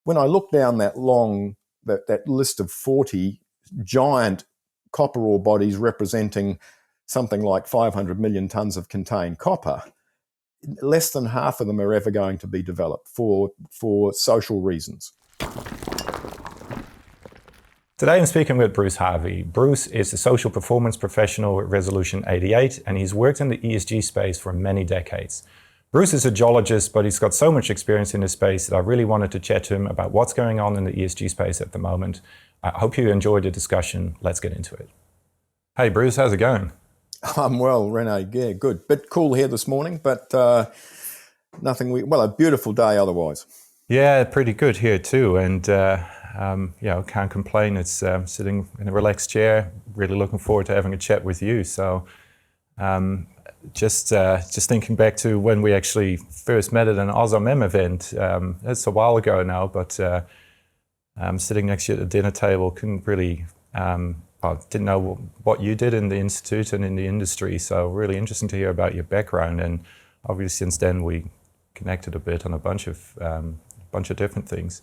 when I look down that list of 40 giant copper ore bodies representing something like 500 million tonnes of contained copper, less than half of them are ever going to be developed for social reasons. Today I'm speaking with Bruce Harvey. Bruce is a social performance professional at Resolution 88, and he's worked in the ESG space for many decades. Bruce is a geologist, but he's got so much experience in this space that I really wanted to chat to him about what's going on in the ESG space at the moment. I hope you enjoyed the discussion. Let's get into it. Hey Bruce, how's it going? I'm well, René. Yeah, good. Bit cool here this morning, but a beautiful day otherwise. Yeah, pretty good here too, and can't complain. It's sitting in a relaxed chair. Really looking forward to having a chat with you. So, just thinking back to when we actually first met at an AusIMM event. That's a while ago now, but sitting next to you at the dinner table, couldn't really. I didn't know what you did in the institute and in the industry, so really interesting to hear about your background. And obviously, since then we connected a bit on a bunch of different things,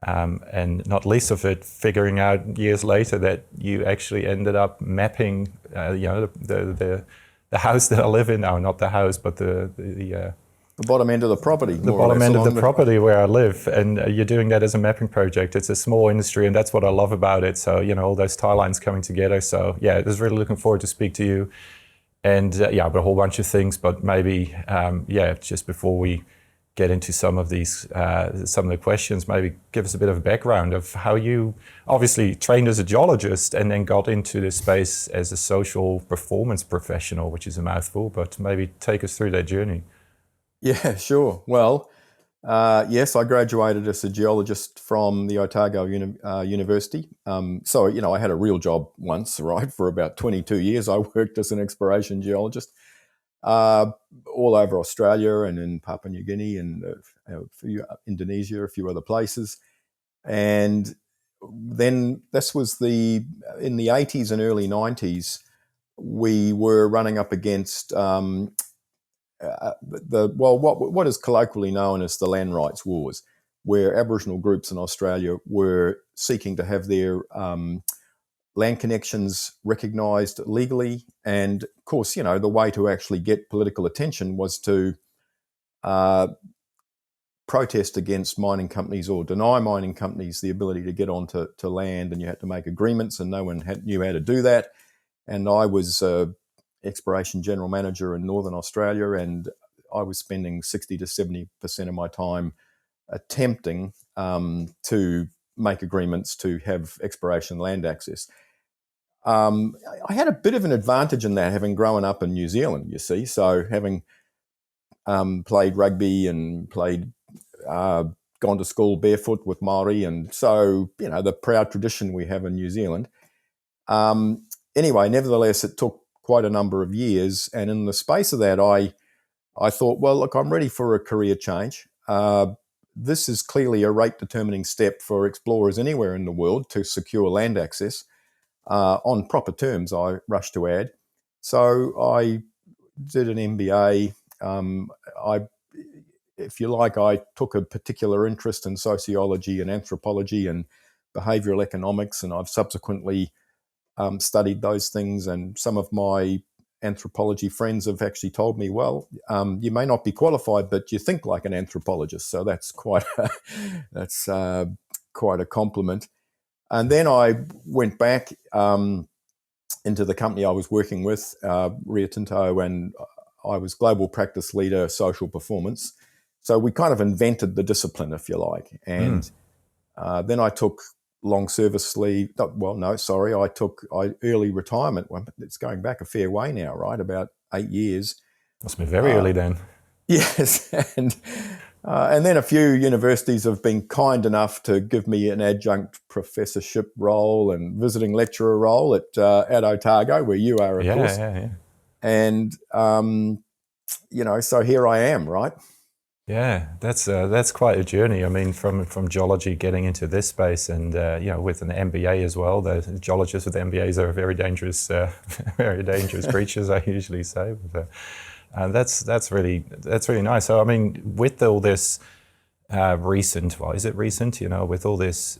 and not least of it, figuring out years later that you actually ended up mapping, the house that I live in now, not the house, but the bottom end of the property. The bottom end of the property where I live, and you're doing that as a mapping project. It's a small industry, and that's what I love about it. So, all those tie lines coming together. So, yeah, I was really looking forward to speak to you. And, but a whole bunch of things, but maybe, just before we get into some of the questions, maybe give us a bit of a background of how you obviously trained as a geologist and then got into this space as a social performance professional, which is a mouthful, but maybe take us through that journey. Yeah, sure. Well, yes, I graduated as a geologist from the Otago University. I had a real job once, right? For about 22 years, I worked as an exploration geologist all over Australia and in Papua New Guinea and Indonesia, a few other places. And then this was in the 80s and early 90s, we were running up against what is colloquially known as the land rights wars, where Aboriginal groups in Australia were seeking to have their land connections recognised legally. And of course, the way to actually get political attention was to protest against mining companies or deny mining companies the ability to get onto land, and you had to make agreements, and no one knew how to do that. And I was exploration general manager in Northern Australia, and I was spending 60 to 70% of my time attempting to make agreements to have exploration land access. I had a bit of an advantage in that, having grown up in New Zealand, you see. So having played rugby and gone to school barefoot with Maori, and so, the proud tradition we have in New Zealand. Anyway, nevertheless, it took quite a number of years, and in the space of that, I thought, well, look, I'm ready for a career change. This is clearly a rate-determining step for explorers anywhere in the world to secure land access on proper terms, I rush to add. So I did an MBA. I took a particular interest in sociology and anthropology and behavioural economics, and I've subsequently studied those things, and some of my anthropology friends have actually told me, well, you may not be qualified, but you think like an anthropologist. So that's quite a compliment. And then I went back into the company I was working with, Rio Tinto, and I was global practice leader, social performance. So we kind of invented the discipline, if you like. And then I took long service leave. I took early retirement. Well, it's going back a fair way now, right? About 8 years. Must be very early then. Yes, and then a few universities have been kind enough to give me an adjunct professorship role and visiting lecturer role at Otago, where you are, of course. Yeah. And so here I am, right? Yeah, that's quite a journey. I mean, from geology getting into this space, and with an MBA as well. The geologists with MBAs are very dangerous creatures, I usually say. But, that's really nice. So, I mean, with all this recent. Well, is it recent? With all this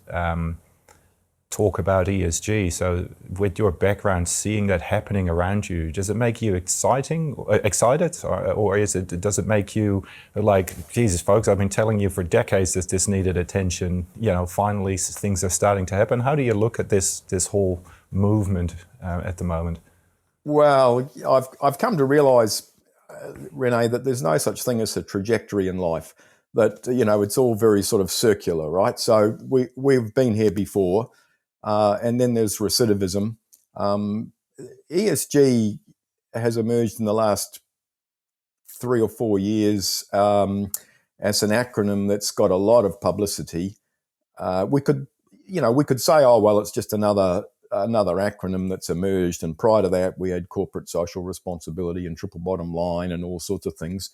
talk about ESG. So, with your background, seeing that happening around you, does it make you excited, or does it make you like, Jesus, folks, I've been telling you for decades that this needed attention. Finally things are starting to happen. How do you look at this whole movement at the moment? Well, I've come to realise, René, that there's no such thing as a trajectory in life. That it's all very sort of circular, right? So we've been here before. And then there's recidivism. ESG has emerged in the last 3 or 4 years as an acronym that's got a lot of publicity. We could say, oh well, it's just another acronym that's emerged. And prior to that, we had corporate social responsibility and triple bottom line and all sorts of things.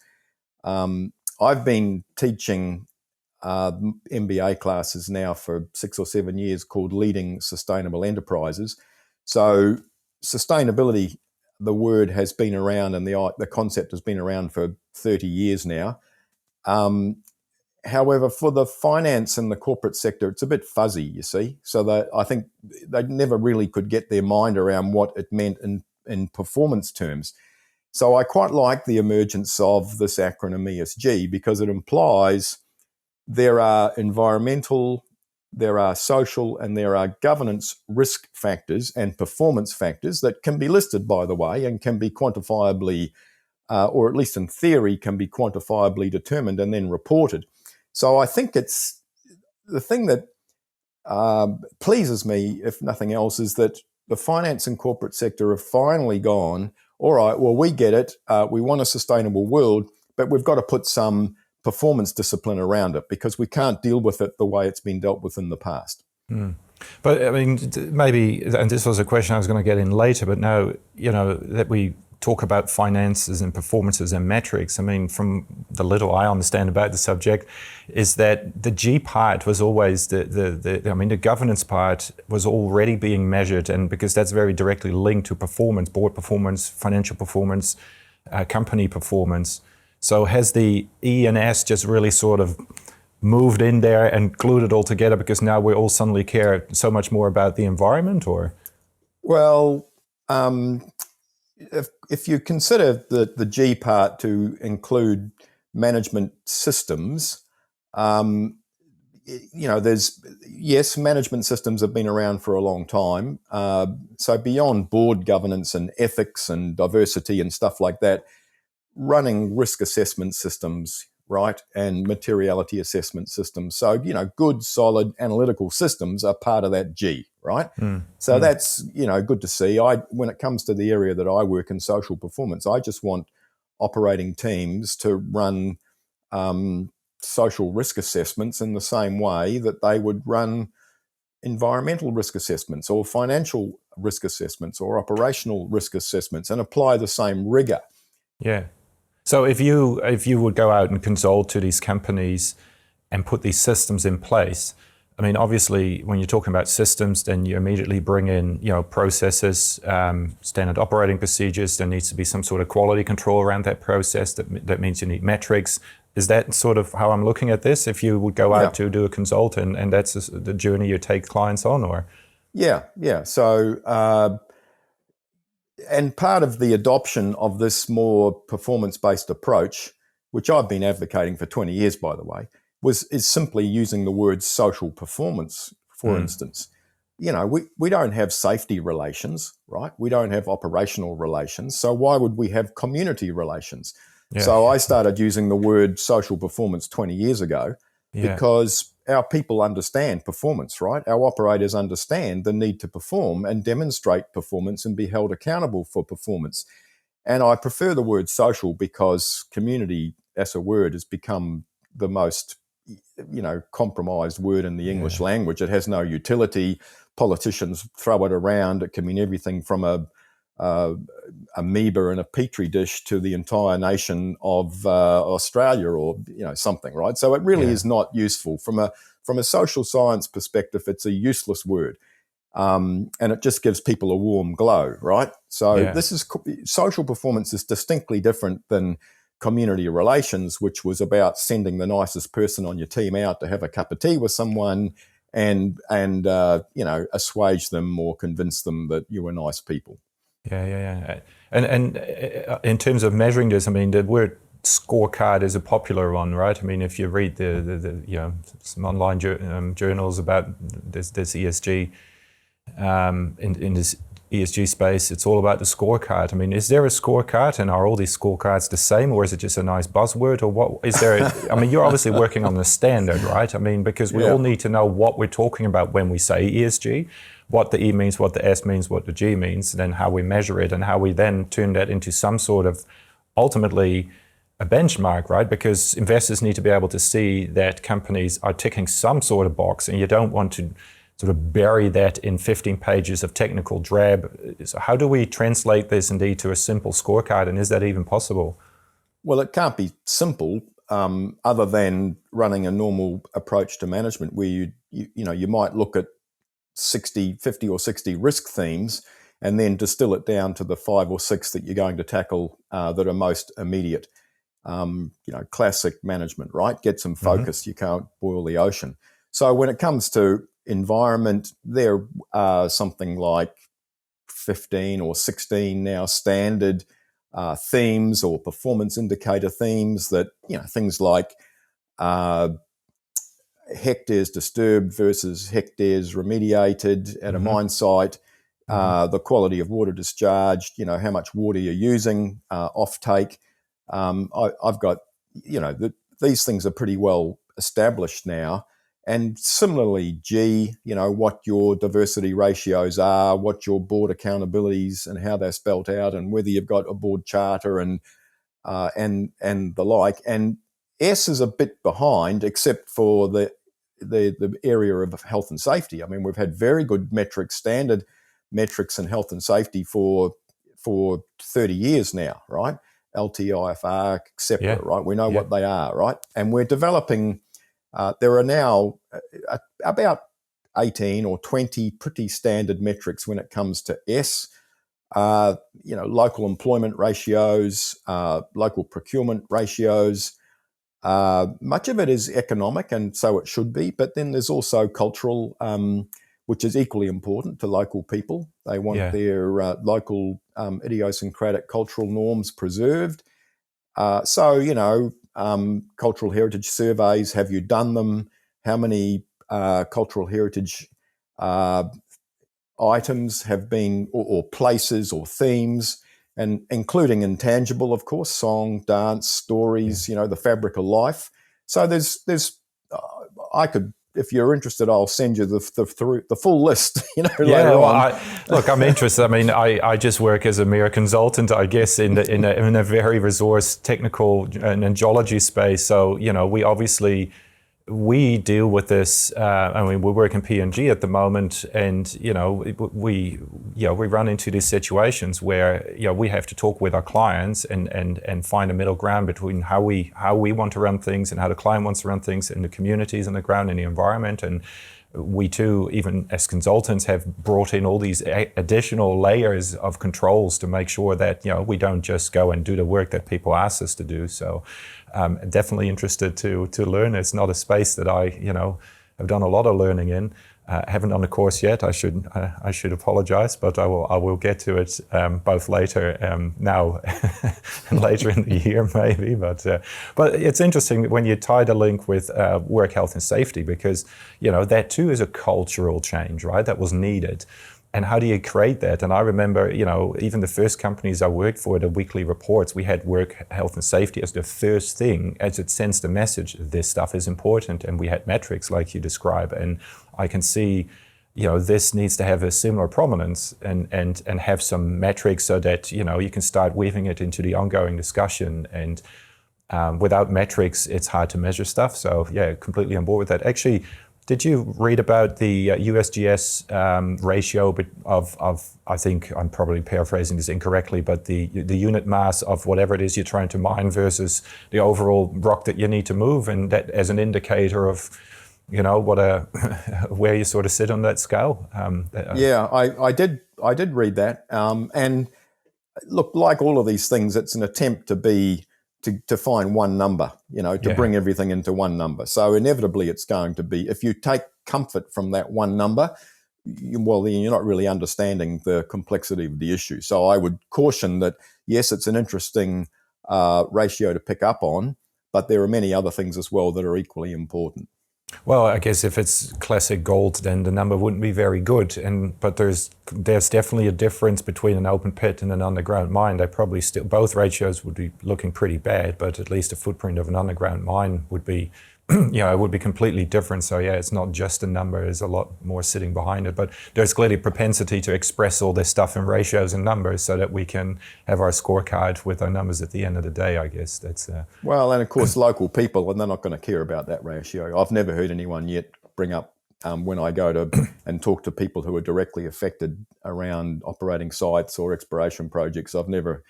I've been teaching MBA classes now for 6 or 7 years called Leading Sustainable Enterprises. So sustainability, the word has been around and the concept has been around for 30 years now. However, for the finance and the corporate sector, it's a bit fuzzy, you see. So that I think they never really could get their mind around what it meant in performance terms. So I quite like the emergence of this acronym ESG because it implies there are environmental, there are social, and there are governance risk factors and performance factors that can be listed, by the way, and can be quantifiably, or at least in theory, can be quantifiably determined and then reported. So I think it's the thing that pleases me, if nothing else, is that the finance and corporate sector have finally gone, all right, well, we get it. We want a sustainable world, but we've got to put some performance discipline around it because we can't deal with it the way it's been dealt with in the past. But I mean, maybe, and this was a question I was going to get in later, but now, that we talk about finances and performances and metrics, I mean, from the little I understand about the subject, is that the G part was always the governance part was already being measured, and because that's very directly linked to performance, board performance, financial performance, company performance. So has the E and S just really sort of moved in there and glued it all together because now we all suddenly care so much more about the environment, or? Well, if you consider the G part to include management systems, management systems have been around for a long time. So beyond board governance and ethics and diversity and stuff like that, running risk assessment systems, right, and materiality assessment systems. So, good, solid analytical systems are part of that G, right? So that's, good to see. When it comes to the area that I work in, social performance, I just want operating teams to run social risk assessments in the same way that they would run environmental risk assessments or financial risk assessments or operational risk assessments and apply the same rigor. Yeah. So if you would go out and consult to these companies and put these systems in place, I mean, obviously, when you're talking about systems, then you immediately bring in, processes, standard operating procedures. There needs to be some sort of quality control around that process. That means you need metrics. Is that sort of how I'm looking at this? If you would go out to do a consult and that's the journey you take clients on, or? Yeah. So, and part of the adoption of this more performance-based approach, which I've been advocating for 20 years, by the way, is simply using the word social performance, for instance. We don't have safety relations, right? We don't have operational relations. So why would we have community relations? Yeah. So I started using the word social performance 20 years ago because our people understand performance, right? Our operators understand the need to perform and demonstrate performance and be held accountable for performance. And I prefer the word social because community as a word has become the most, compromised word in the English language. It has no utility. Politicians throw it around. It can mean everything from a amoeba in a petri dish to the entire nation of Australia, or something, right? So it really is not useful from a social science perspective. It's a useless word, and it just gives people a warm glow, right? So this is social performance is distinctly different than community relations, which was about sending the nicest person on your team out to have a cup of tea with someone and assuage them or convince them that you were nice people. Yeah. And in terms of measuring this, I mean, the word scorecard is a popular one, right? I mean, if you read the some online journals about this ESG, in this ESG space, it's all about the scorecard. I mean, is there a scorecard, and are all these scorecards the same, or is it just a nice buzzword, or what is there? I mean, you're obviously working on the standard, right? I mean, because we all need to know what we're talking about when we say ESG, what the E means, what the S means, what the G means, then how we measure it, and how we then turn that into some sort of, ultimately, a benchmark, right? Because investors need to be able to see that companies are ticking some sort of box, and you don't want to sort of bury that in 15 pages of technical drab. So how do we translate this indeed to a simple scorecard, and is that even possible? Well, it can't be simple, other than running a normal approach to management where you might look at 50 or 60 risk themes and then distill it down to the 5 or 6 that you're going to tackle that are most immediate. Classic management, right? Get some focus. You can't boil the ocean. So when it comes to environment, there are something like 15 or 16 now standard themes or performance indicator themes that, things like hectares disturbed versus hectares remediated at a mine site, the quality of water discharged, how much water you're using, offtake. I've got, these things are pretty well established now. And similarly, G, what your diversity ratios are, what your board accountabilities and how they're spelt out, and whether you've got a board charter and the like. And S is a bit behind, except for the area of health and safety. I mean, we've had very good metrics, standard metrics in health and safety for 30 years now, right? LTIFR, etc. Right? We know what they are, right? And we're developing. There are now about 18 or 20 pretty standard metrics when it comes to S. Local employment ratios, local procurement ratios. Much of it is economic, and so it should be. But then there's also cultural, which is equally important to local people. They want their local idiosyncratic cultural norms preserved. Cultural heritage surveys, have you done them? How many cultural heritage items have been, or places or themes, and including intangible, of course, song, dance, stories, the fabric of life. So there's I could, if you're interested, I'll send you the full list. Later on. Look, I'm interested. I mean, I just work as a mere consultant, I guess, in a very resource technical and geology space. So we deal with this. We work in P&G at the moment, and we run into these situations where we have to talk with our clients and find a middle ground between how we want to run things and how the client wants to run things in the communities on the ground, in the environment. And we too, even as consultants, have brought in all these additional layers of controls to make sure that we don't just go and do the work that people ask us to do. So definitely interested to learn. It's not a space that I have done a lot of learning in. Haven't done a course yet. I should apologize, but I will get to it both later now and later in the year maybe. But it's interesting when you tie the link with work health and safety, because that too is a cultural change, right? That was needed. And how do you create that? And I remember, even the first companies I worked for, the weekly reports, we had work health and safety as the first thing, as it sends the message, this stuff is important. And we had metrics like you describe. And I can see, this needs to have a similar prominence and have some metrics so that, you can start weaving it into the ongoing discussion. And without metrics, it's hard to measure stuff. So yeah, completely on board with that. Actually, did you read about the USGS ratio of, I think I'm probably paraphrasing this incorrectly, but the unit mass of whatever it is you're trying to mine versus the overall rock that you need to move, and that as an indicator of, where you sort of sit on that scale? I did read that. And look, like all of these things, it's an attempt to be to find one number, to bring everything into one number. So inevitably it's going to be, if you take comfort from that one number, then you're not really understanding the complexity of the issue. So I would caution that, yes, it's an interesting ratio to pick up on, but there are many other things as well that are equally important. Well, I guess if it's classic gold, then the number wouldn't be very good. But there's definitely a difference between an open pit and an underground mine. They probably still, both ratios would be looking pretty bad, but at least the footprint of an underground mine would be, it would be completely different. So yeah, it's not just a number, there's a lot more sitting behind it. But there's clearly propensity to express all this stuff in ratios and numbers so that we can have our scorecard with our numbers at the end of the day, I guess. That's well, and of course, local people, and they're not going to care about that ratio. I've never heard anyone yet bring up when I go to and talk to people who are directly affected around operating sites or exploration projects. I've never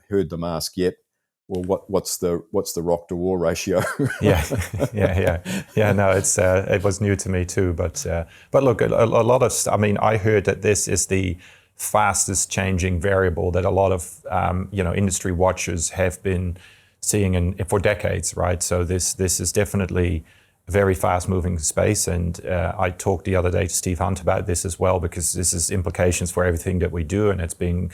heard them ask yet, well, what's the rock to ore ratio? yeah. No, it was new to me too. But look, a lot of. I mean, I heard that this is the fastest changing variable that a lot of industry watchers have been seeing for decades, right? So this is definitely a very fast moving space. And I talked the other day to Steve Hunt about this as well, because this has implications for everything that we do, and it's being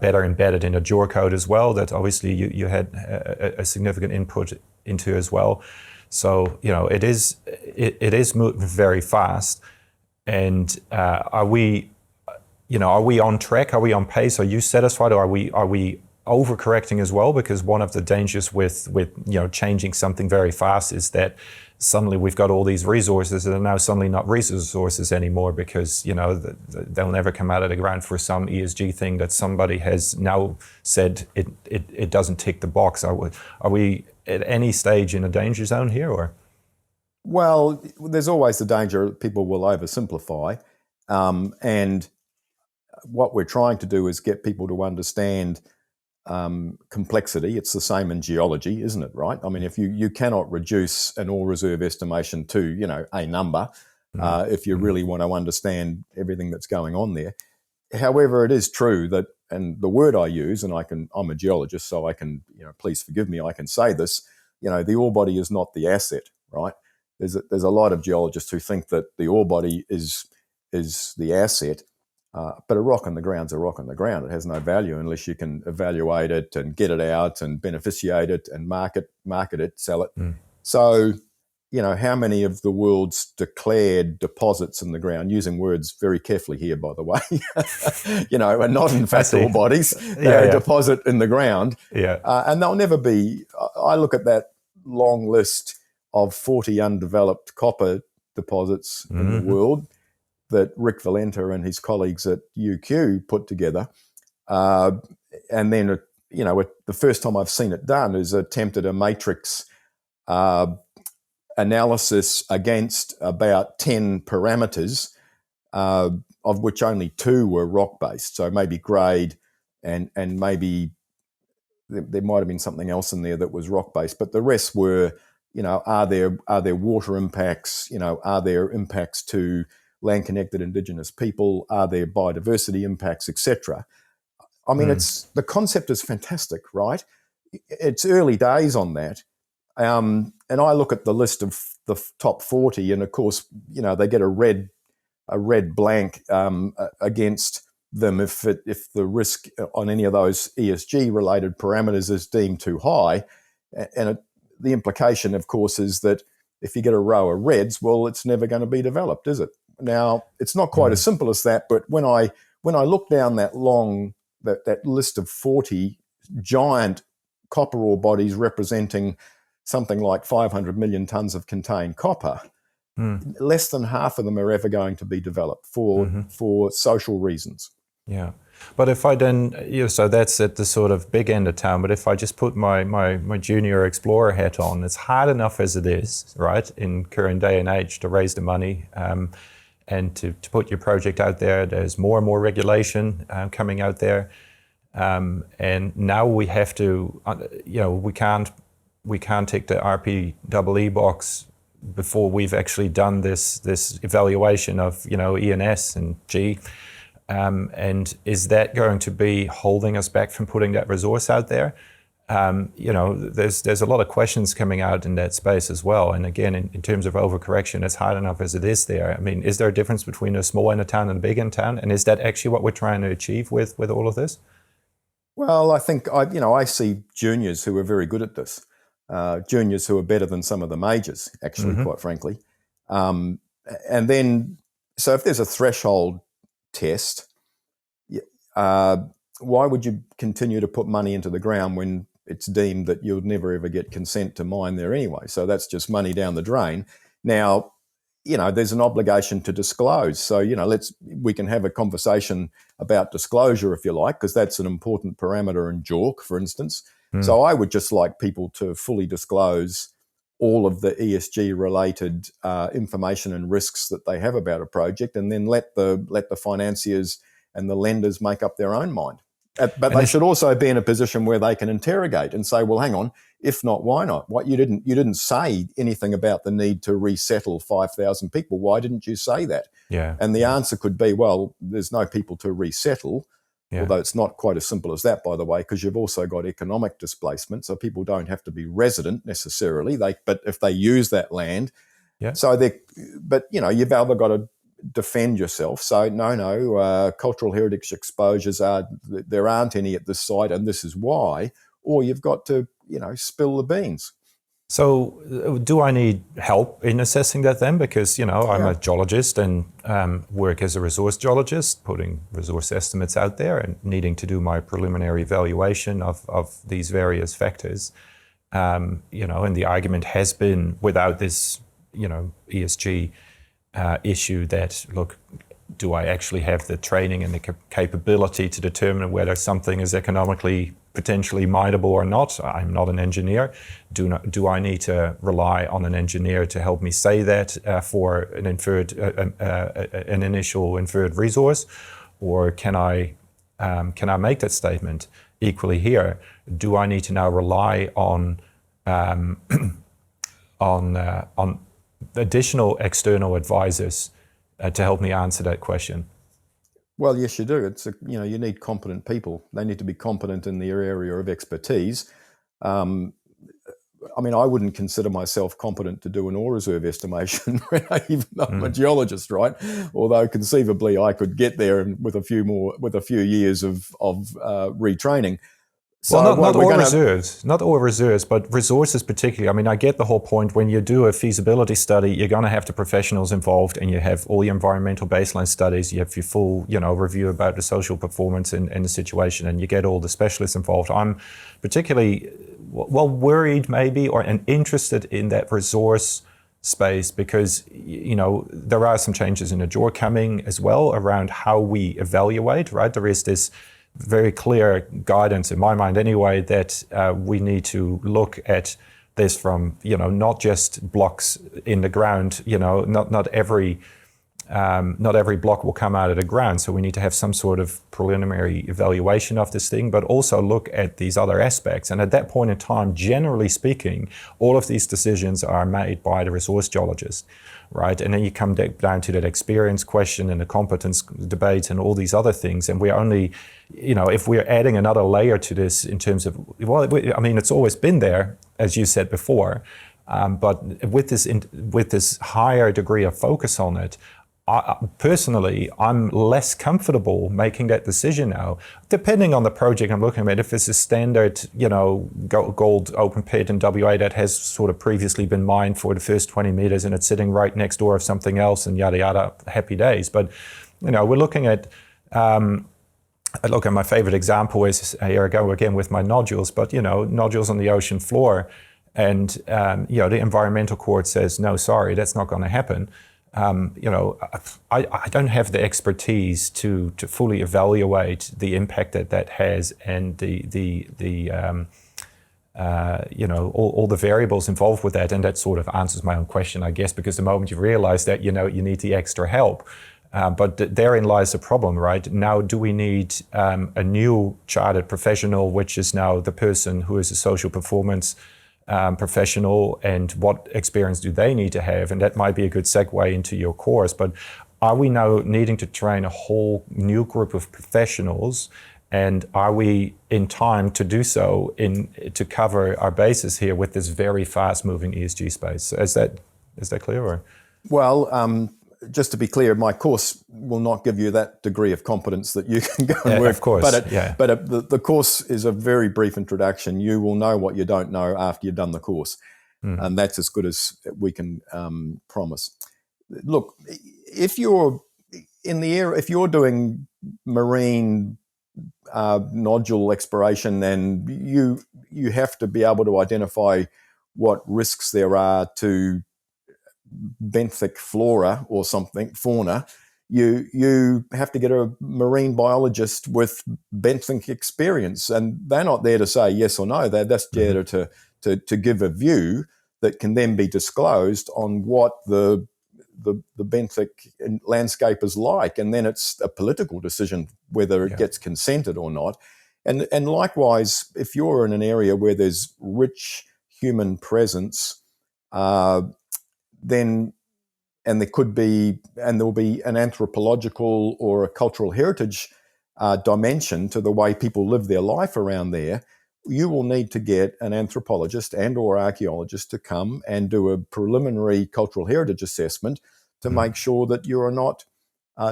better embedded in a JOR code as well, that obviously you had a significant input into as well. So it is moving very fast. And are we on track? Are we on pace? Are you satisfied, or are we overcorrecting as well? Because one of the dangers with changing something very fast is that suddenly we've got all these resources that are now suddenly not resources anymore, because they'll never come out of the ground for some ESG thing that somebody has now said it doesn't tick the box. Are we at any stage in a danger zone here, or? Well, there's always the danger that people will oversimplify, and what we're trying to do is get people to understand complexity. It's the same in geology, isn't it, right? I mean, if you cannot reduce an ore reserve estimation to, a number, if you really want to understand everything that's going on there. However, it is true that, and the word I use, and I'm a geologist, so I can, please forgive me, I can say this, the ore body is not the asset, right? There's a lot of geologists who think that the ore body is the asset. But a rock on the ground's a rock on the ground. It has no value unless you can evaluate it and get it out and beneficiate it and market it, sell it. So, how many of the world's declared deposits in the ground, using words very carefully here, by the way, are not in fact ore bodies, they're a deposit in the ground. Yeah. And they'll never be. I look at that long list of 40 undeveloped copper deposits in the world that Rick Valenta and his colleagues at UQ put together. And then, the first time I've seen it done is attempted a matrix analysis against about 10 parameters, of which only 2 were rock-based. So maybe grade and maybe there might have been something else in there that was rock-based, but the rest were, are there water impacts? Are there impacts to land-connected Indigenous people? Are there biodiversity impacts, etc.? I mean, the concept is fantastic, right? It's early days on that. And I look at the list of the top 40, and of course, they get a red blank against them if the risk on any of those ESG-related parameters is deemed too high. And the implication, of course, is that if you get a row of reds, well, it's never going to be developed, is it? Now, it's not quite as simple as that, but when I look down that list of 40 giant copper ore bodies representing something like 500 million tonnes of contained copper, less than half of them are ever going to be developed for social reasons. Yeah. But if I then, so that's at the sort of big end of town, but if I just put my junior explorer hat on, it's hard enough as it is, right, in current day and age to raise the money and to put your project out there. There's more and more regulation coming out there. And now we have to, we can't tick the RPEE box before we've actually done this evaluation of, E and S and G. And is that going to be holding us back from putting that resource out there? there's a lot of questions coming out in that space as well. And again, in terms of overcorrection, it's hard enough as it is there. I mean, is there a difference between a small end of town and a big end of town? And is that actually what we're trying to achieve with all of this? Well, I think I see juniors who are very good at this, juniors who are better than some of the majors, actually, quite frankly. And then, so if there's a threshold test, why would you continue to put money into the ground when it's deemed that you'll never ever get consent to mine there anyway? So that's just money down the drain. Now, there's an obligation to disclose. So, we can have a conversation about disclosure, if you like, because that's an important parameter in JORC, for instance. So I would just like people to fully disclose all of the ESG related information and risks that they have about a project, and then let the financiers and the lenders make up their own mind. But they should also be in a position where they can interrogate and say, well, hang on, if not, why not? What, you didn't say anything about the need to resettle 5,000 people. Why didn't you say that? Yeah. And the answer could be, well, there's no people to resettle. Yeah. Although it's not quite as simple as that, by the way, because you've also got economic displacement. So people don't have to be resident necessarily. But if they use that land, so you've either got to defend yourself. So no, cultural heritage exposures there aren't any at this site, and this is why. Or you've got to, spill the beans. So do I need help in assessing that then? Because, I'm a geologist and work as a resource geologist, putting resource estimates out there and needing to do my preliminary evaluation of these various factors. And the argument has been, without this, ESG issue, that, look, do I actually have the training and the capability to determine whether something is economically potentially mineable or not? I'm not an engineer. Do I need to rely on an engineer to help me say that for an initial inferred resource, or can I make that statement? Equally here, do I need to now rely on additional external advisors to help me answer that question? Well, yes, you do. It's you need competent people. They need to be competent in their area of expertise. I wouldn't consider myself competent to do an ore reserve estimation, even though I'm a geologist, right? Although conceivably I could get there with a few years of retraining. So not all reserves, but resources particularly. I get the whole point. When you do a feasibility study, you're going to have the professionals involved, and you have all your environmental baseline studies, you have your full, review about the social performance and the situation, and you get all the specialists involved. I'm particularly, worried maybe, and interested in that resource space because, there are some changes in the JORC coming as well around how we evaluate, right? There is this very clear guidance, in my mind anyway, that we need to look at this from, not just blocks in the ground, not every block will come out of the ground. So we need to have some sort of preliminary evaluation of this thing, but also look at these other aspects. And at that point in time, generally speaking, all of these decisions are made by the resource geologist, right? And then you come down to that experience question and the competence debate and all these other things. And we're only, if we're adding another layer to this in terms of, it's always been there, as you said before, but with this higher degree of focus on it, personally, I'm less comfortable making that decision now, depending on the project I'm looking at. If it's a standard, gold open pit in WA that has sort of previously been mined for the first 20 meters and it's sitting right next door of something else and yada, yada, happy days. But, we're looking at, my favorite example is, here I go again with my nodules, but, nodules on the ocean floor. And, the environmental court says, no, sorry, that's not going to happen. I don't have the expertise to fully evaluate the impact that has and all the variables involved with that. And that sort of answers my own question, I guess, because the moment you realize that, you need the extra help. But therein lies the problem, right? Now, do we need a new chartered professional, which is now the person who is a social performance professional, and what experience do they need to have? And that might be a good segue into your course. But are we now needing to train a whole new group of professionals And are we in time to do so to cover our bases here with this very fast-moving ESG space? Is that clear? Or? Well, just to be clear, my course will not give you that degree of competence that you can go and work. Of course, the course is a very brief introduction. You will know what you don't know after you've done the course, and that's as good as we can promise. Look, if you're in the air, if you're doing marine nodule exploration, then you have to be able to identify what risks there are to benthic flora or something, fauna. You have to get a marine biologist with benthic experience, and they're not there to say yes or no. They're just there to give a view that can then be disclosed on what the benthic landscape is like, and then it's a political decision whether it gets consented or not. And likewise, if you're in an area where there's rich human presence, then there will be an anthropological or a cultural heritage dimension to the way people live their life around there. You will need to get an anthropologist and or archaeologist to come and do a preliminary cultural heritage assessment to make sure that you are not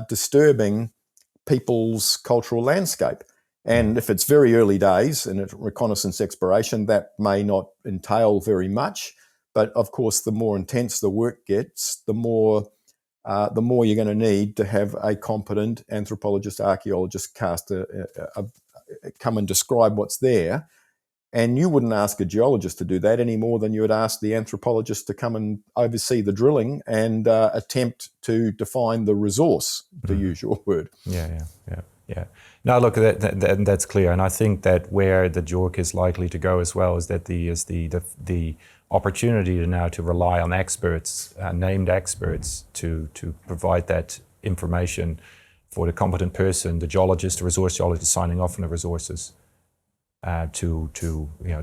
disturbing people's cultural landscape. And if it's very early days in a reconnaissance exploration, that may not entail very much. But of course, the more intense the work gets, the more you're going to need to have a competent anthropologist, archaeologist come and describe what's there. And you wouldn't ask a geologist to do that any more than you would ask the anthropologist to come and oversee the drilling and attempt to define the resource, to use your word. Yeah. Now, look, that's clear, and I think that where the JORC is likely to go as well is that the opportunity to rely on experts, named experts, to provide that information for the competent person, the geologist, the resource geologist signing off on the resources. To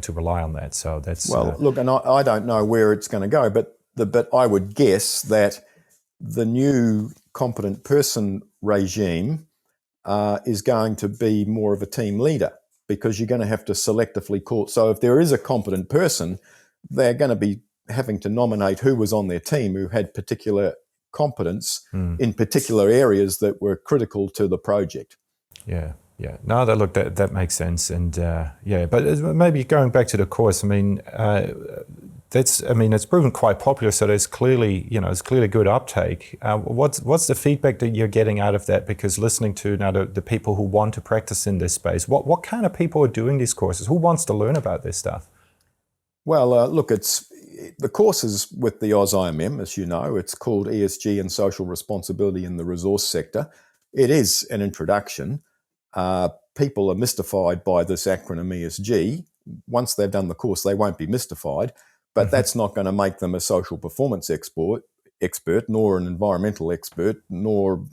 rely on that. So that's look, and I don't know where it's going to go, but I would guess that the new competent person regime is going to be more of a team leader, because you're going to have to selectively call. So if there is a competent person, they're going to be having to nominate who was on their team who had particular competence in particular areas that were critical to the project. Yeah. No, that makes sense, and but maybe going back to the course. I mean, it's proven quite popular, so there's clearly good uptake. What's the feedback that you're getting out of that? Because listening to now the people who want to practice in this space, what kind of people are doing these courses? Who wants to learn about this stuff? Well, look, the courses with the AusIMM, as you know, it's called ESG and Social Responsibility in the Resource Sector. It is an introduction. People are mystified by this acronym ESG. Once they've done the course, they won't be mystified, but that's not going to make them a social performance expert, nor an environmental expert, nor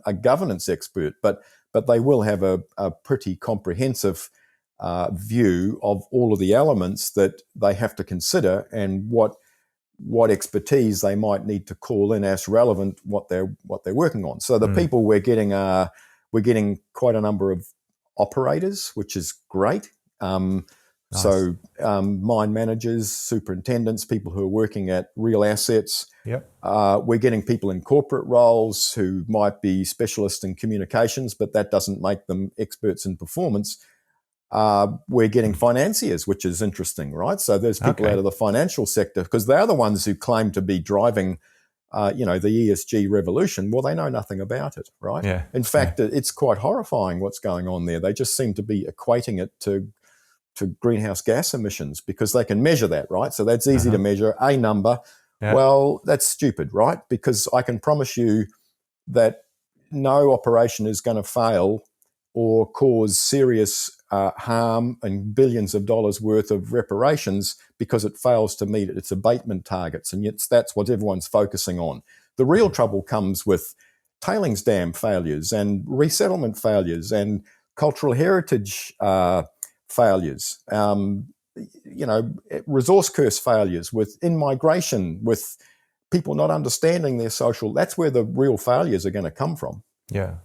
a governance expert. But they will have a pretty comprehensive view of all of the elements that they have to consider and what expertise they might need to call in as relevant what they're working on. So the people we're getting quite a number of operators, which is great. Nice. So mine managers, superintendents, people who are working at real assets. Yep. We're getting people in corporate roles who might be specialists in communications, but that doesn't make them experts in performance. We're getting financiers, which is interesting, right? So there's people out of the financial sector, because they're the ones who claim to be driving the ESG revolution. Well, they know nothing about it, right? Yeah. In fact, it's quite horrifying what's going on there. They just seem to be equating it to greenhouse gas emissions because they can measure that, right? So that's easy to measure, a number. Yeah. Well, that's stupid, right? Because I can promise you that no operation is going to fail or cause serious harm and billions of dollars worth of reparations because it fails to meet its abatement targets. And yet that's what everyone's focusing on. The real trouble comes with tailings dam failures and resettlement failures and cultural heritage failures, resource curse failures, with in-migration, with people not understanding their social. That's where the real failures are going to come from. Yeah.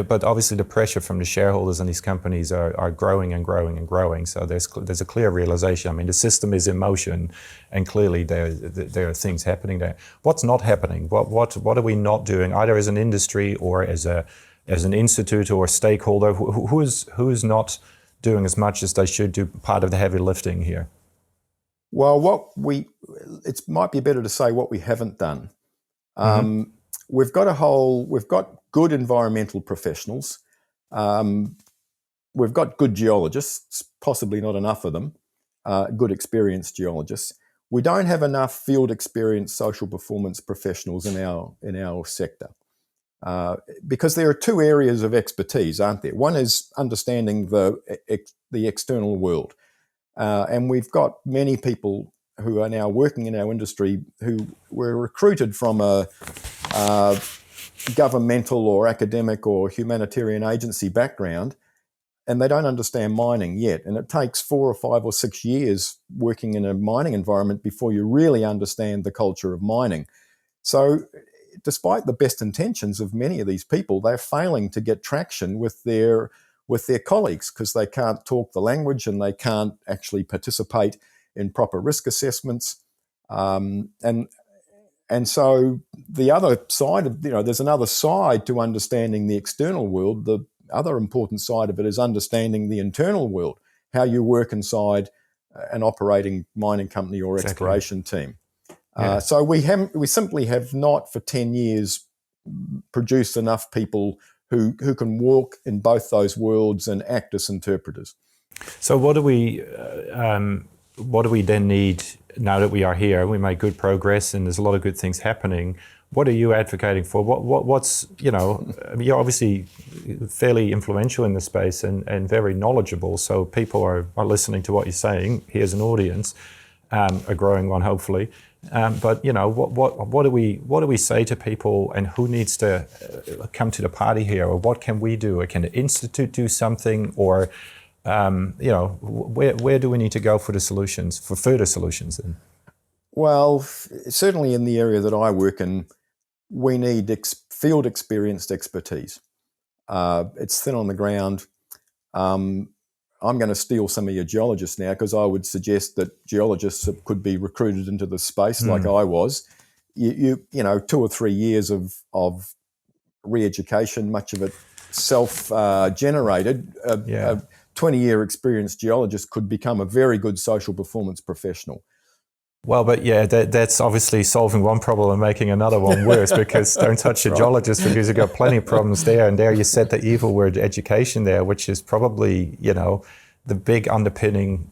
But obviously the pressure from the shareholders in these companies are growing and growing and growing. So there's a clear realization. I mean, the system is in motion, and clearly there are things happening there. What's not happening? What are we not doing, either as an industry or as an institute or a stakeholder? Who is not doing as much as they should do? Part of the heavy lifting here. Well, it might be better to say what we haven't done. We've got good environmental professionals. We've got good geologists, possibly not enough of them, good experienced geologists. We don't have enough field experienced social performance professionals in our sector. Because there are two areas of expertise, aren't there? One is understanding the external world. And we've got many people who are now working in our industry who were recruited from a governmental or academic or humanitarian agency background, and they don't understand mining yet. And it takes 4 or 5 or 6 years working in a mining environment before you really understand the culture of mining. So despite the best intentions of many of these people, they're failing to get traction with their colleagues because they can't talk the language and they can't actually participate in proper risk assessments. And so the other side of, there's another side to understanding the external world. The other important side of it is understanding the internal world, how you work inside an operating mining company or exploration team. Yeah. So we simply have not for 10 years produced enough people who can walk in both those worlds and act as interpreters. So what do we then need now that we are here? We made good progress and there's a lot of good things happening. What are you advocating for? What's you're obviously fairly influential in the space and very knowledgeable. So people are listening to what you're saying. Here's an audience, a growing one, hopefully. But what do we say to people, and who needs to come to the party here, or what can we do? Or can the institute do something, or where do we need to go for the solutions, for further solutions? Then, well, certainly in the area that I work in, we need field experienced expertise. It's thin on the ground. I'm going to steal some of your geologists now, because I would suggest that geologists could be recruited into the space like I was. You 2 or 3 years of re-education, much of it self-generated. A 20-year experienced geologist could become a very good social performance professional. Well, but that's obviously solving one problem and making another one worse, because don't touch the geologist, because you've got plenty of problems there. And there you said the evil word education there, which is probably, the big underpinning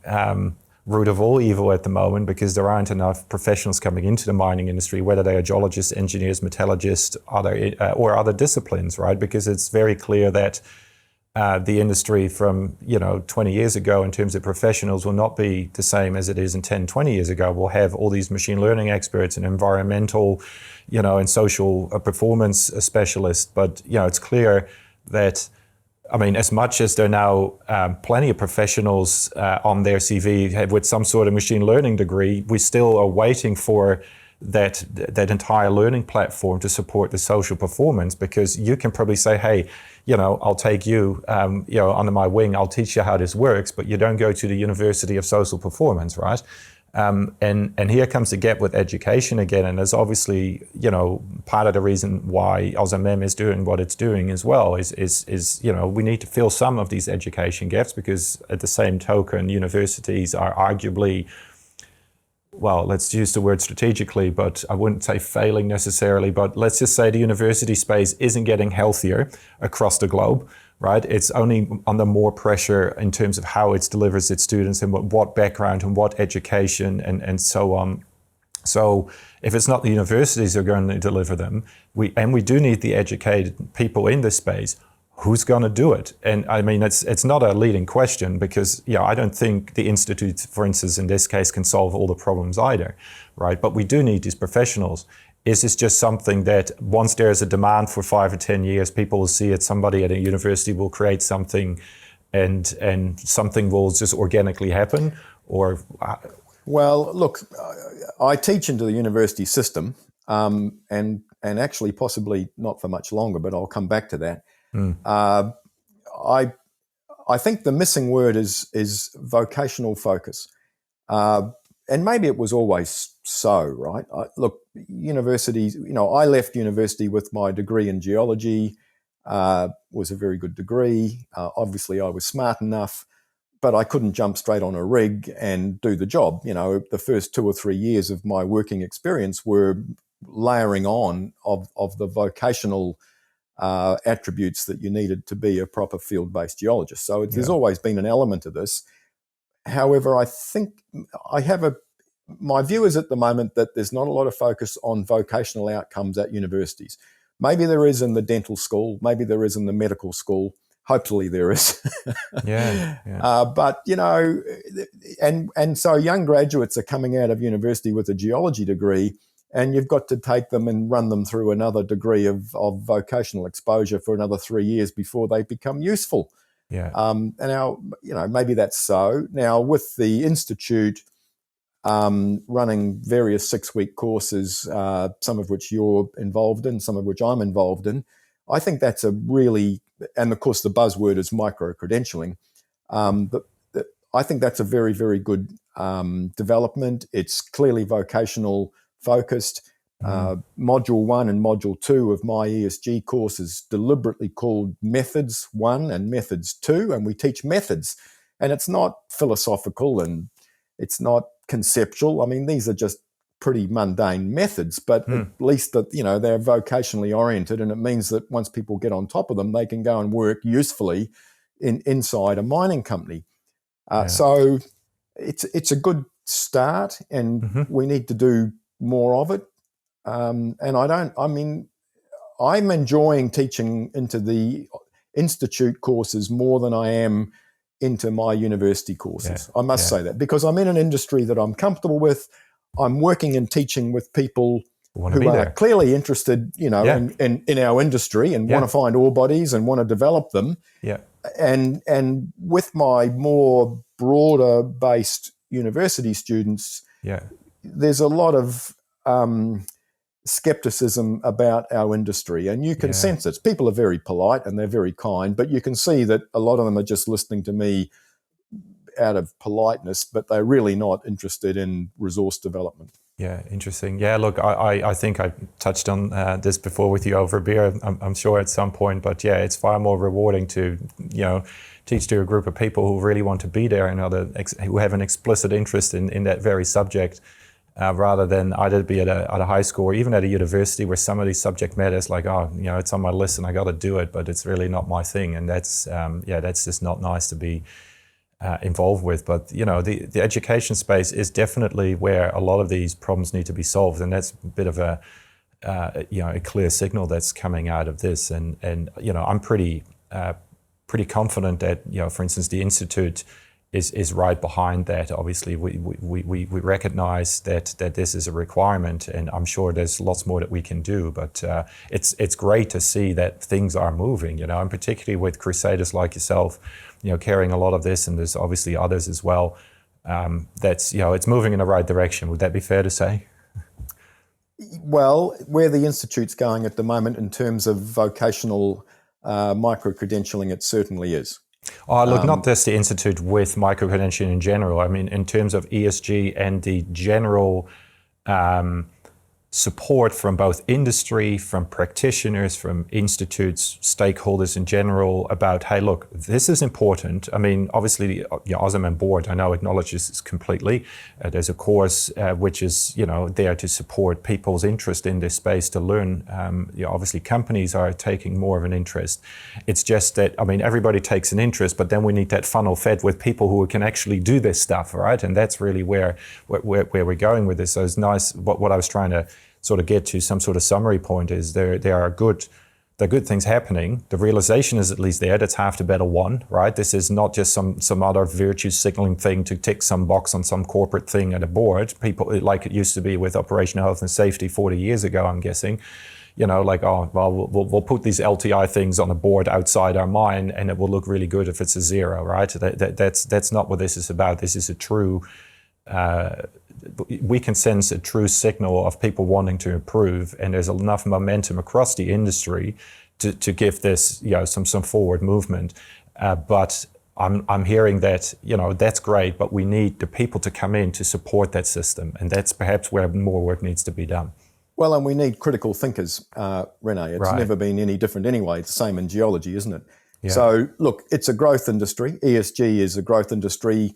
root of all evil at the moment, because there aren't enough professionals coming into the mining industry, whether they are geologists, engineers, metallurgists, or other disciplines, right? Because it's very clear that the industry from 20 years ago in terms of professionals will not be the same as it is in 10, 20 years ago. We'll have all these machine learning experts and environmental, and social performance specialists. But, it's clear that, as much as there are now plenty of professionals on their CV with some sort of machine learning degree, we still are waiting for that entire learning platform to support the social performance, because you can probably say, hey, I'll take you, under my wing, I'll teach you how this works, but you don't go to the University of Social Performance, right? And here comes the gap with education again, and there's obviously, part of the reason why AusIMM is doing what it's doing as well is we need to fill some of these education gaps, because at the same token, universities are arguably, well, let's use the word strategically, but I wouldn't say failing necessarily, but let's just say the university space isn't getting healthier across the globe, right? It's only under more pressure in terms of how it delivers its students and what background and what education and so on. So if it's not the universities that are going to deliver them, we do need the educated people in this space. Who's going to do it? And it's not a leading question, because I don't think the institute, for instance, in this case, can solve all the problems either, right? But we do need these professionals. Is this just something that once there's a demand for 5 or 10 years, people will see it, somebody at a university will create something and something will just organically happen? Or Well, look, I teach into the university system. and actually possibly not for much longer, but I'll come back to that. I think the missing word is vocational focus. And maybe it was always so, right? Look, universities, I left university with my degree in geology, was a very good degree. Obviously, I was smart enough, but I couldn't jump straight on a rig and do the job. The first 2 or 3 years of my working experience were layering on of the vocational attributes that you needed to be a proper field-based geologist. So there's always been an element of this. However, I think my view is at the moment that there's not a lot of focus on vocational outcomes at universities. Maybe there is in the dental school, maybe there is in the medical school. Hopefully there is. But, and so young graduates are coming out of university with a geology degree, and you've got to take them and run them through another degree of vocational exposure for another 3 years before they become useful. And now, maybe that's so. Now, with the Institute running various 6-week courses, some of which you're involved in, some of which I'm involved in, I think that's a really, and of course the buzzword is micro-credentialing, but I think that's a very, very good development. It's clearly vocational focused. Module 1 and Module 2 of my ESG course is deliberately called Methods 1 and Methods 2, and we teach methods. And it's not philosophical and it's not conceptual. I mean, these are just pretty mundane methods, but at least that, they're vocationally oriented, and it means that once people get on top of them, they can go and work usefully inside a mining company. So it's a good start, and we need to do more of it. And I'm enjoying teaching into the Institute courses more than I am into my university courses. I must say that, because I'm in an industry that I'm comfortable with. I'm working and teaching with people who are clearly interested, in our industry and want to find ore bodies and want to develop them. And with my more broader based university students, there's a lot of skepticism about our industry, and you can sense it. People are very polite and they're very kind, but you can see that a lot of them are just listening to me out of politeness, but they're really not interested in resource development. Yeah, interesting. Yeah, look, I think I touched on this before with you over beer, I'm sure at some point, but it's far more rewarding to, teach to a group of people who really want to be there and who have an explicit interest in that very subject, rather than either be at a high school or even at a university where some of these subject matter is like, it's on my list and I got to do it, but it's really not my thing. And that's just not nice to be involved with. But the education space is definitely where a lot of these problems need to be solved, and that's a bit of a clear signal that's coming out of this. And I'm pretty confident that for instance the Institute is right behind that. Obviously we recognize that this is a requirement, and I'm sure there's lots more that we can do, but it's great to see that things are moving, and particularly with crusaders like yourself, carrying a lot of this, and there's obviously others as well. That's it's moving in the right direction. Would that be fair to say? Well, where the Institute's going at the moment in terms of vocational micro-credentialing, it certainly is. Oh, look, not just the Institute with micro-credentialing in general. I mean, in terms of ESG and the general support from both industry, from practitioners, from institutes, stakeholders in general about, hey, look, this is important. I mean, obviously, AusIMM board, I know, acknowledges this completely. There's a course which is, there to support people's interest in this space to learn. Obviously, companies are taking more of an interest. It's just that, I mean, everybody takes an interest, but then we need that funnel fed with people who can actually do this stuff, right? And that's really where we're going with this. So it's nice. What I was trying to sort of get to some sort of summary point is there are good things happening. The realization is at least there. That's half the battle won, right? This is not just some other virtue signaling thing to tick some box on some corporate thing at a board. People, like it used to be with operational health and safety 40 years ago, I'm guessing. Like, oh, well, we'll put these LTI things on a board outside our mine and it will look really good if it's a zero, right? That's not what this is about. This is a true we can sense a true signal of people wanting to improve, and there's enough momentum across the industry to give this, some forward movement. But I'm hearing that, that's great, but we need the people to come in to support that system, and that's perhaps where more work needs to be done. Well, and we need critical thinkers, René. It's never been any different anyway. It's the same in geology, isn't it? Yeah. So, look, it's a growth industry. ESG is a growth industry.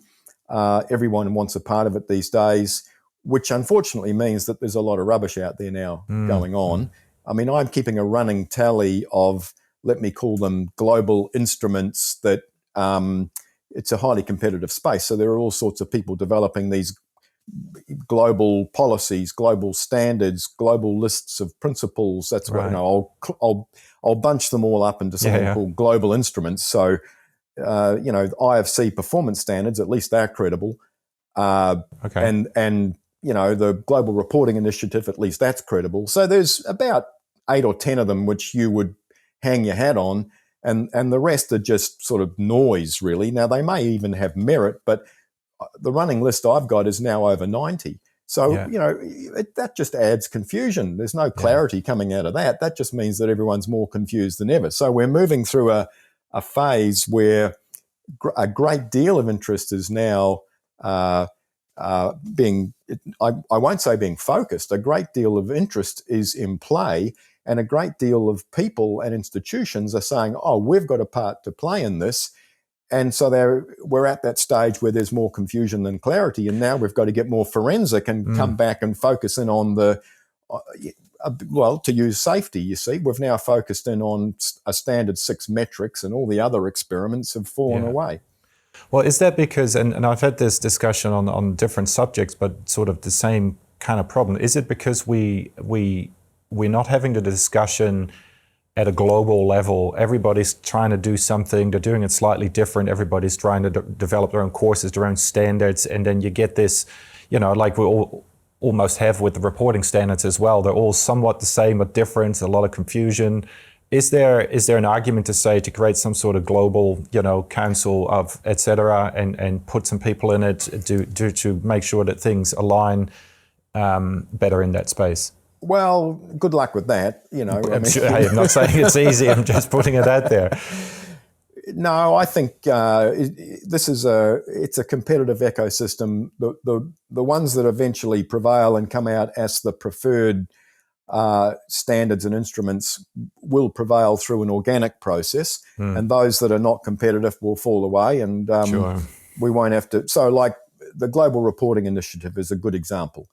Everyone wants a part of it these days, which unfortunately means that there's a lot of rubbish out there now going on. I mean, I'm keeping a running tally of, let me call them global instruments that it's a highly competitive space. So there are all sorts of people developing these global policies, global standards, global lists of principles. That's what I'll bunch them all up into something called global instruments. So IFC performance standards, at least they're credible. And the Global Reporting Initiative, at least that's credible. So there's about 8 or 10 of them which you would hang your hat on, and the rest are just sort of noise, really. Now, they may even have merit, but the running list I've got is now over 90. So, that just adds confusion. There's no clarity coming out of that. That just means that everyone's more confused than ever. So we're moving through a phase where a great deal of interest is now being, I won't say being focused, a great deal of interest is in play, and a great deal of people and institutions are saying, oh, we've got a part to play in this. And so we're at that stage where there's more confusion than clarity, and now we've got to get more forensic and come back and focus in on to use safety, you see. We've now focused in on a standard 6 metrics, and all the other experiments have fallen away. Well, is that because, and I've had this discussion on different subjects, but sort of the same kind of problem, is it because we're not having the discussion at a global level? Everybody's trying to do something, they're doing it slightly different, everybody's trying to develop their own courses, their own standards, and then you get this, like we all almost have with the reporting standards as well. They're all somewhat the same but different, a lot of confusion. Is there an argument to say to create some sort of global, council of et cetera, and put some people in it to make sure that things align better in that space? Well, good luck with that. I'm not saying it's easy. I'm just putting it out there. No, I think it's a competitive ecosystem. The ones that eventually prevail and come out as the preferred standards and instruments will prevail through an organic process, and those that are not competitive will fall away, and we won't have to. So, like the Global Reporting Initiative is a good example.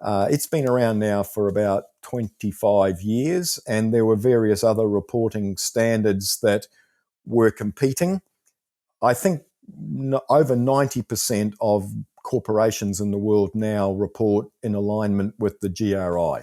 It's been around now for about 25 years, and there were various other reporting standards that were competing. I think over 90% of corporations in the world now report in alignment with the GRI.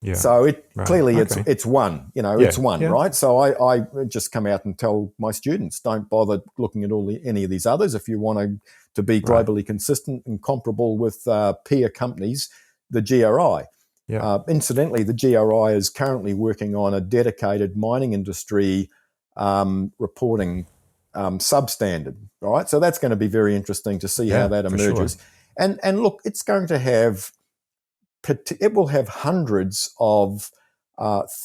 Yeah. So it's one, it's one, right? So I just come out and tell my students, don't bother looking at any of these others. If you want to be globally consistent and comparable with peer companies, the GRI. Yeah. Incidentally, the GRI is currently working on a dedicated mining industry reporting substandard, right? So that's going to be very interesting to see how that emerges. Sure. And look, it's going to have, it will have hundreds of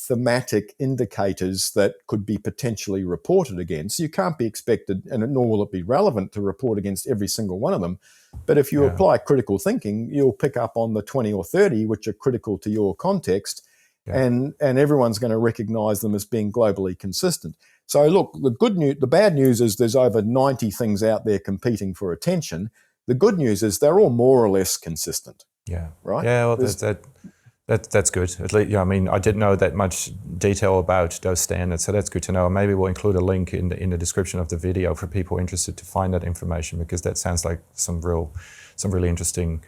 thematic indicators that could be potentially reported against. You can't be expected, and nor will it be relevant to report against every single one of them. But if you apply critical thinking, you'll pick up on the 20 or 30 which are critical to your context, and everyone's going to recognize them as being globally consistent. So look, the bad news is there's over 90 things out there competing for attention. The good news is they're all more or less consistent. Yeah. Right? Yeah, well, that's good. At least, I didn't know that much detail about those standards, so that's good to know. Maybe we'll include a link in the description of the video for people interested to find that information, because that sounds like some really interesting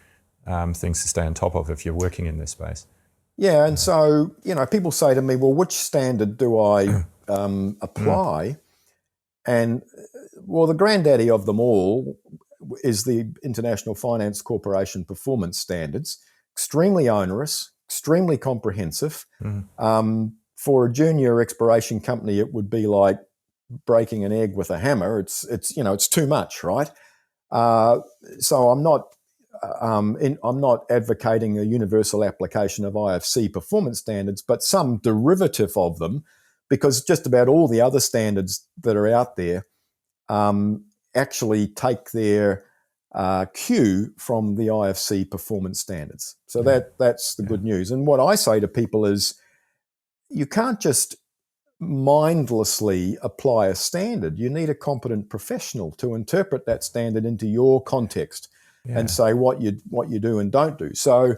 things to stay on top of if you're working in this space. Yeah, and so, people say to me, well, which standard do I apply? And, well, the granddaddy of them all is the International Finance Corporation Performance Standards. Extremely onerous, extremely comprehensive. For a junior exploration company, it would be like breaking an egg with a hammer. It's too much, right? So I'm not I'm not advocating a universal application of IFC performance standards, but some derivative of them, because just about all the other standards that are out there actually take their cue from the IFC performance standards. So that's the good news. And what I say to people is, you can't just mindlessly apply a standard. You need a competent professional to interpret that standard into your context and say what you do and don't do. So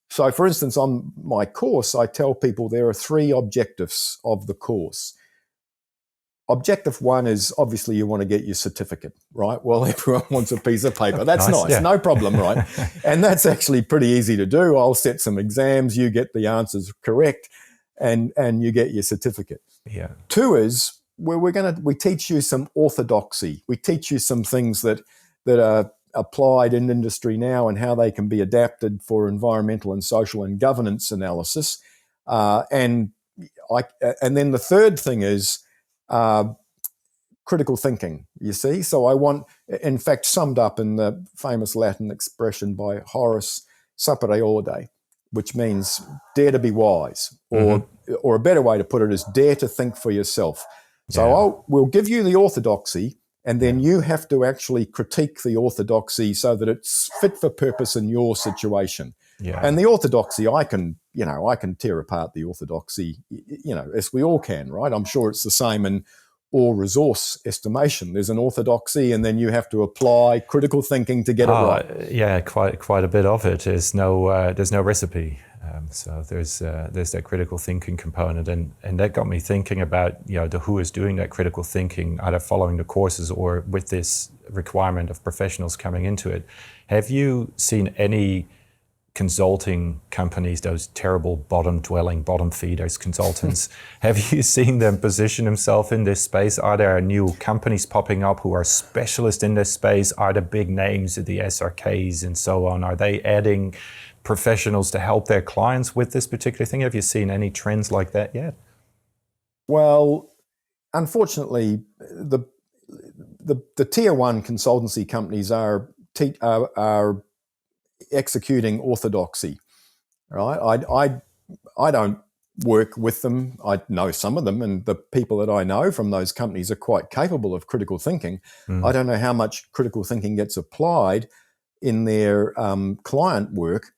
for instance, on my course, I tell people there are 3 objectives of the course. Objective 1 is obviously you want to get your certificate, right? Well, everyone wants a piece of paper. That's nice. No problem, right? And that's actually pretty easy to do. I'll set some exams, you get the answers correct, and you get your certificate. 2 is where we teach you some orthodoxy. We teach you some things that are applied in industry now and how they can be adapted for environmental and social and governance analysis. And then the 3rd thing is critical thinking, you see. So I want, in fact, summed up in the famous Latin expression by Horace, sapere aude, which means dare to be wise, or a better way to put it is dare to think for yourself. So we'll give you the orthodoxy, and then you have to actually critique the orthodoxy so that it's fit for purpose in your situation. And the orthodoxy, I can tear apart the orthodoxy, as we all can, right? I'm sure it's the same in all resource estimation. There's an orthodoxy, and then you have to apply critical thinking to get it right. Yeah, quite a bit of it. There's no recipe. So there's that critical thinking component, and that got me thinking about who is doing that critical thinking, either following the courses or with this requirement of professionals coming into it. Have you seen any consulting companies, those terrible bottom-dwelling, bottom-feeders consultants, have you seen them position themselves in this space? Are there new companies popping up who are specialists in this space? Are the big names, the SRKs and so on, are they adding professionals to help their clients with this particular thing? Have you seen any trends like that yet? Well, unfortunately, the tier 1 consultancy companies are executing orthodoxy, right? I don't work with them. I know some of them, and the people that I know from those companies are quite capable of critical thinking. I don't know how much critical thinking gets applied in their client work.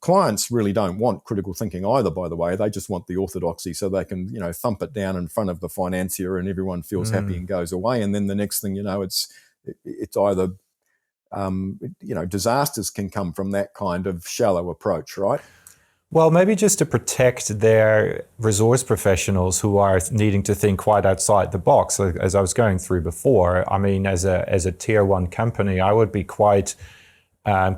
Clients really don't want critical thinking either, by the way. They just want the orthodoxy so they can, thump it down in front of the financier and everyone feels happy and goes away. And then the next thing you know, it's either disasters can come from that kind of shallow approach, right? Well, maybe just to protect their resource professionals who are needing to think quite outside the box. As I was going through before, I mean, as a tier 1 company, I would be quite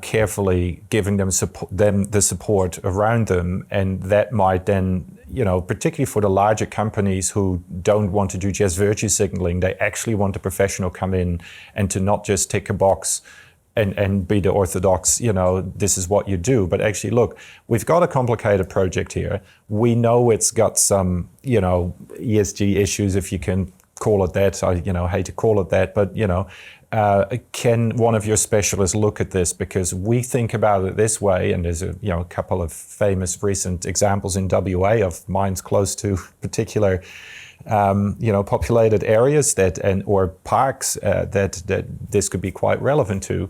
carefully giving them the support around them, and that might then, particularly for the larger companies who don't want to do just virtue signaling, they actually want a professional come in and to not just tick a box and be the orthodox, this is what you do, but actually, look, we've got a complicated project here. We know it's got some, ESG issues, if you can call it that. I, hate to call it that, but, can one of your specialists look at this? Because we think about it this way, and there's a couple of famous recent examples in WA of mines close to particular populated areas or parks that this could be quite relevant to.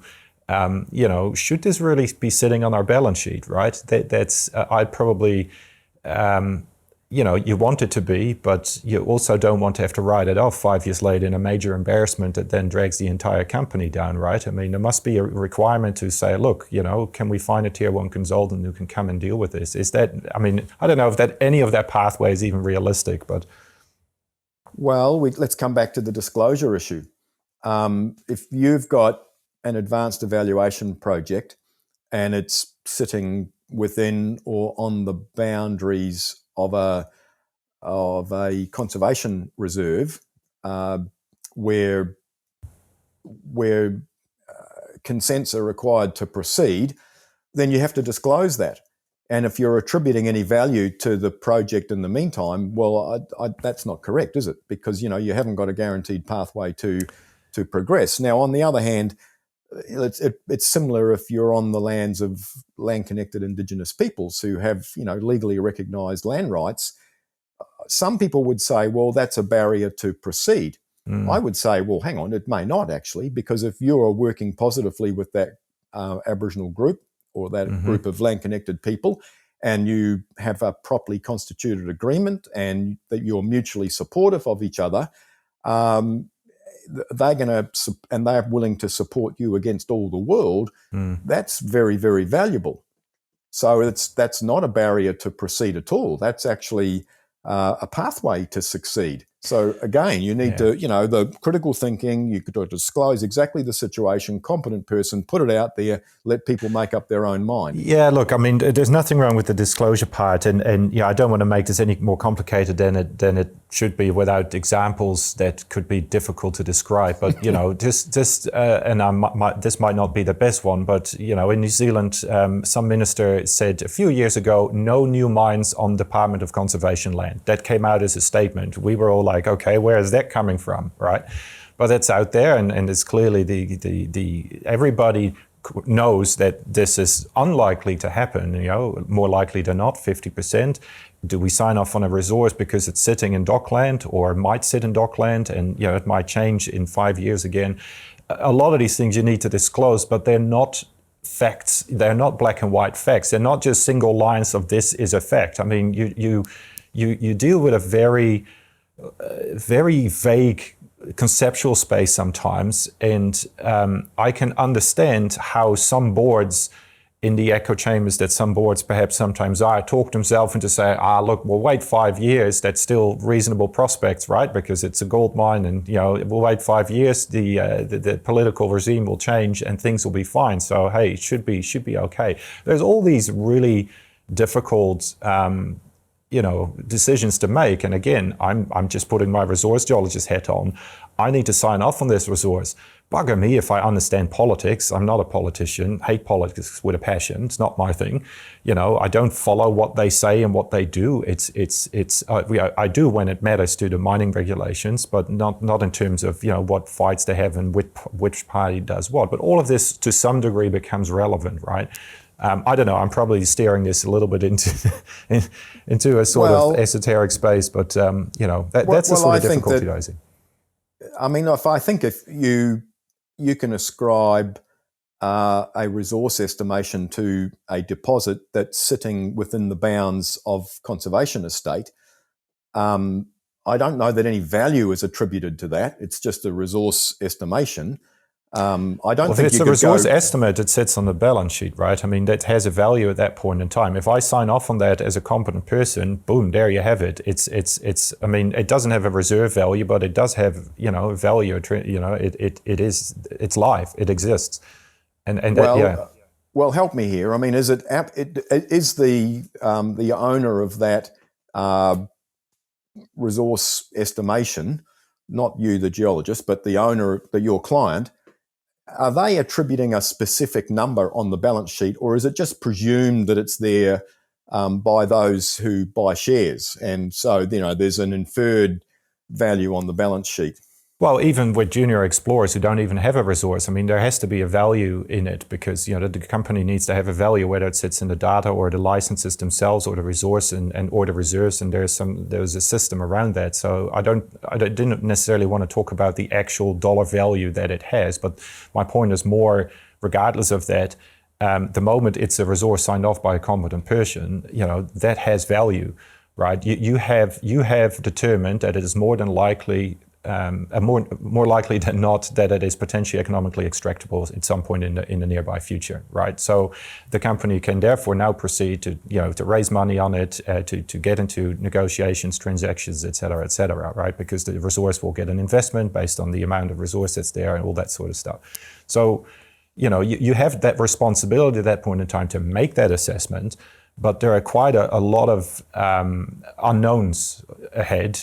Should this really be sitting on our balance sheet, right? That's I'd probably you want it to be, but you also don't want to have to write it off 5 years later in a major embarrassment that then drags the entire company down, right? I mean, there must be a requirement to say, look, can we find a tier 1 consultant who can come and deal with this? Is that, I don't know if any of that pathway is even realistic, but. Well, let's come back to the disclosure issue. If you've got an advanced evaluation project and it's sitting within or on the boundaries of a conservation reserve, where consents are required to proceed, then you have to disclose that. And if you're attributing any value to the project in the meantime, well, that's not correct, is it? Because you haven't got a guaranteed pathway to progress. Now, on the other hand, it's similar if you're on the lands of land-connected Indigenous peoples who have, legally recognised land rights. Some people would say, well, that's a barrier to proceed. I would say, well, hang on, it may not actually, because if you are working positively with that Aboriginal group or that group of land-connected people, and you have a properly constituted agreement and that you're mutually supportive of each other, they're willing to support you against all the world. That's very, very valuable. So that's not a barrier to proceed at all. That's actually a pathway to succeed. So again, you need to, the critical thinking, you could disclose exactly the situation, competent person, put it out there, let people make up their own mind. Yeah, look, I mean, there's nothing wrong with the disclosure part, and I don't want to make this any more complicated than it should be without examples that could be difficult to describe. But this might not be the best one, but in New Zealand, some minister said a few years ago, no new mines on Department of Conservation land. That came out as a statement. We were all like, okay, where is that coming from, right? But it's out there, and it's clearly the everybody knows that this is unlikely to happen, more likely than not, 50%. Do we sign off on a resource because it's sitting in dockland or might sit in dockland and it might change in 5 years again? A lot of these things you need to disclose, but they're not facts. They're not black and white facts. They're not just single lines of this is a fact. I mean, you deal with a very, very vague conceptual space sometimes, and I can understand how some boards in the echo chambers that some boards perhaps sometimes are talk themselves into say, look, we'll wait 5 years, that's still reasonable prospects, right? Because it's a gold mine, and we'll wait 5 years, the political regime will change and things will be fine. So hey, it should be okay. There's all these really difficult decisions to make. And again, I'm just putting my resource geologist hat on. I need to sign off on this resource. Bugger me if I understand politics. I'm not a politician. Hate politics with a passion. It's not my thing. I don't follow what they say and what they do. I do when it matters to the mining regulations, but not in terms of what fights they have and which party does what. But all of this to some degree becomes relevant, right? I don't know. I'm probably steering this a little bit into a sort of esoteric space, but that's the sort of difficulty I see. I mean, if you can ascribe a resource estimation to a deposit that's sitting within the bounds of conservation estate, I don't know that any value is attributed to that. It's just a resource estimation. I don't think if it's a resource estimate, it sits on the balance sheet, right? I mean, that has a value at that point in time. If I sign off on that as a competent person, boom, there you have it. I mean, it doesn't have a reserve value, but it does have, value. It's live. It exists. Well, help me here. I mean, is the owner of that resource estimation, not you, the geologist, but the owner, your client, are they attributing a specific number on the balance sheet, or is it just presumed that it's there by those who buy shares? And so, there's an inferred value on the balance sheet. Well, even with junior explorers who don't even have a resource, I mean, there has to be a value in it because, the company needs to have a value, whether it sits in the data or the licenses themselves or the resource and or the reserves. And there's a system around that. So I didn't necessarily want to talk about the actual dollar value that it has. But my point is more, regardless of that, the moment it's a resource signed off by a competent person, that has value, right? You have determined that it is more than likely, more likely than not, that it is potentially economically extractable at some point in the nearby future, right? So the company can therefore now proceed to raise money on it, to get into negotiations, transactions, et cetera, right? Because the resource will get an investment based on the amount of resource that's there and all that sort of stuff. So, you have that responsibility at that point in time to make that assessment. But there are quite a lot of unknowns ahead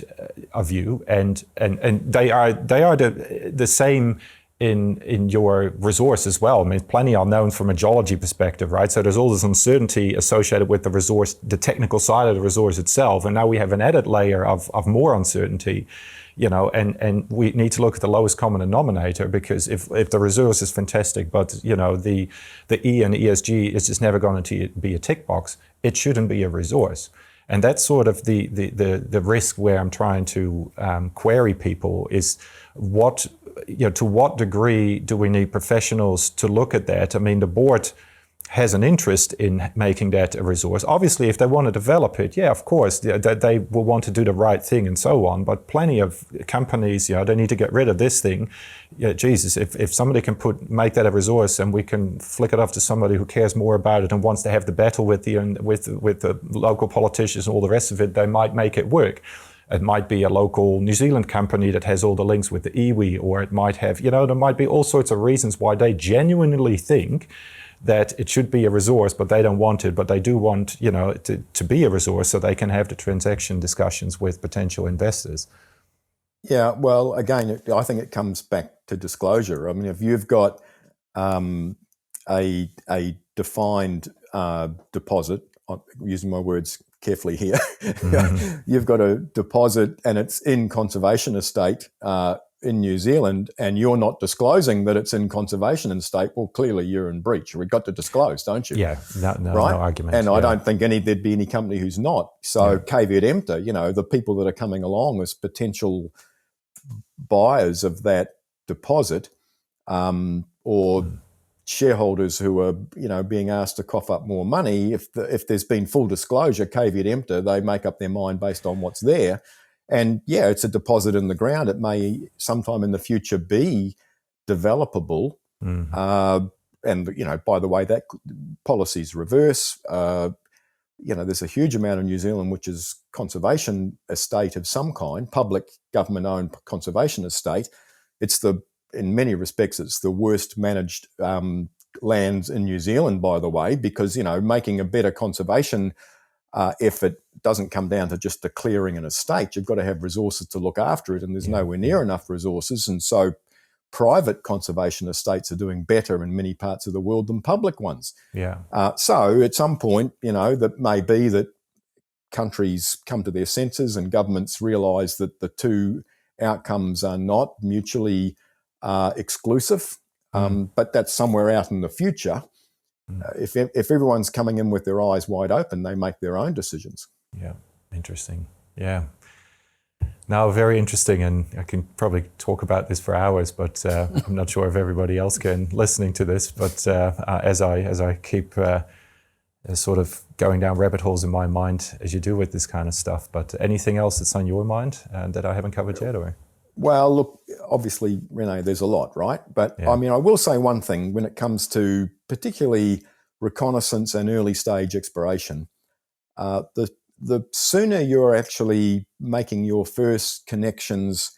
of you, and they are the same in your resource as well. I mean, plenty are known from a geology perspective, right? So there's all this uncertainty associated with the resource, the technical side of the resource itself. And now we have an added layer of more uncertainty, and we need to look at the lowest common denominator, because if the resource is fantastic, but, the E in ESG is just never going to be a tick box, it shouldn't be a resource. And that's sort of the risk where I'm trying to query people is to what degree do we need professionals to look at that? I mean, the board has an interest in making that a resource. Obviously, if they want to develop it, yeah, of course, they will want to do the right thing and so on. But plenty of companies, they need to get rid of this thing. Yeah, Jesus, if somebody can make that a resource and we can flick it off to somebody who cares more about it and wants to have the battle with the local politicians and all the rest of it, they might make it work. It might be a local New Zealand company that has all the links with the iwi, or it might have, there might be all sorts of reasons why they genuinely think that it should be a resource, but they don't want it, but they do want, to be a resource so they can have the transaction discussions with potential investors. Yeah, well, again, I think it comes back to disclosure. I mean, if you've got a defined deposit, I'm using my words carefully here, you've got a deposit and it's in conservation estate in New Zealand, and you're not disclosing that it's in conservation estate, well, clearly you're in breach. We've got to disclose, don't you? Yeah, no right? argument. And I don't think there'd be any company who's not. So caveat emptor, the people that are coming along as potential buyers of that deposit, or shareholders who are, being asked to cough up more money, if there's been full disclosure, caveat emptor, they make up their mind based on what's there. And yeah, it's a deposit in the ground. It may sometime in the future be developable. And, by the way, that policy's reverse. There's a huge amount in New Zealand which is conservation estate of some kind, public government-owned conservation estate. In many respects, it's the worst managed lands in New Zealand, by the way, because, making a better conservation effort doesn't come down to just declaring an estate. You've got to have resources to look after it, and there's nowhere near enough resources. And so private conservation estates are doing better in many parts of the world than public ones. Yeah. So at some point, that may be that countries come to their senses and governments realise that the two outcomes are not mutually exclusive, but that's somewhere out in the future. If everyone's coming in with their eyes wide open, they make their own decisions. Yeah, interesting. Yeah. Now, very interesting, and I can probably talk about this for hours, but I'm not sure if everybody else can listening to this. But as I keep sort of going down rabbit holes in my mind, as you do with this kind of stuff. But anything else that's on your mind that I haven't covered yet, or? Well, look, obviously, René, there's a lot, right? But I mean, I will say one thing when it comes to particularly reconnaissance and early stage exploration. The sooner you're actually making your first connections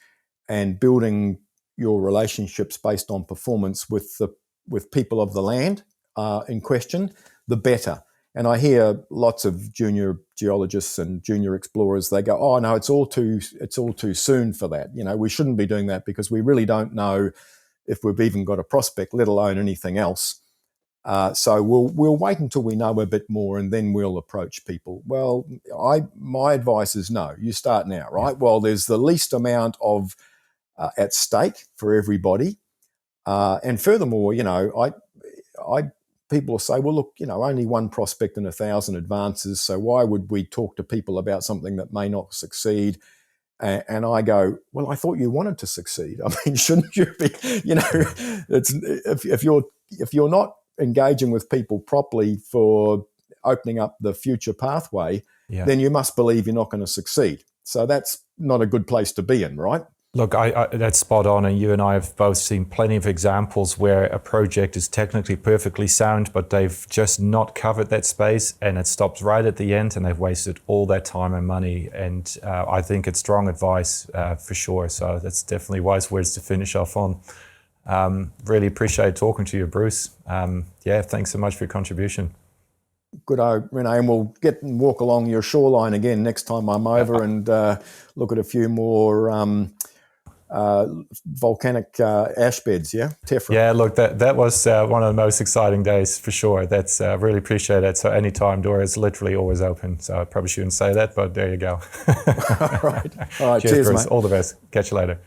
and building your relationships based on performance with people of the land in question, the better. And I hear lots of junior geologists and junior explorers, they go, oh no, it's all too soon for that. We shouldn't be doing that because we really don't know if we've even got a prospect, let alone anything else. So we'll wait until we know a bit more and then we'll approach people. Well, my advice is no, you start now, right? Well, there's the least amount of at stake for everybody. And furthermore, people will say, well, look, only one prospect in 1,000 advances, so why would we talk to people about something that may not succeed? And I go, well, I thought you wanted to succeed. I mean, shouldn't you be, it's if you're not engaging with people properly for opening up the future pathway, then you must believe you're not going to succeed. So that's not a good place to be in, right? Look, that's spot on, and you and I have both seen plenty of examples where a project is technically perfectly sound, but they've just not covered that space, and it stops right at the end, and they've wasted all that time and money. And I think it's strong advice for sure. So that's definitely wise words to finish off on. Really appreciate talking to you, Bruce. Thanks so much for your contribution. Good, René, and we'll get and walk along your shoreline again next time I'm over and look at a few more volcanic ash beds, yeah? Tephra. Yeah, look, that was one of the most exciting days for sure. That's really appreciate that. So anytime, door is literally always open. So I probably shouldn't say that, but there you go. All right. Cheers, Bruce. mate. All the best. Catch you later.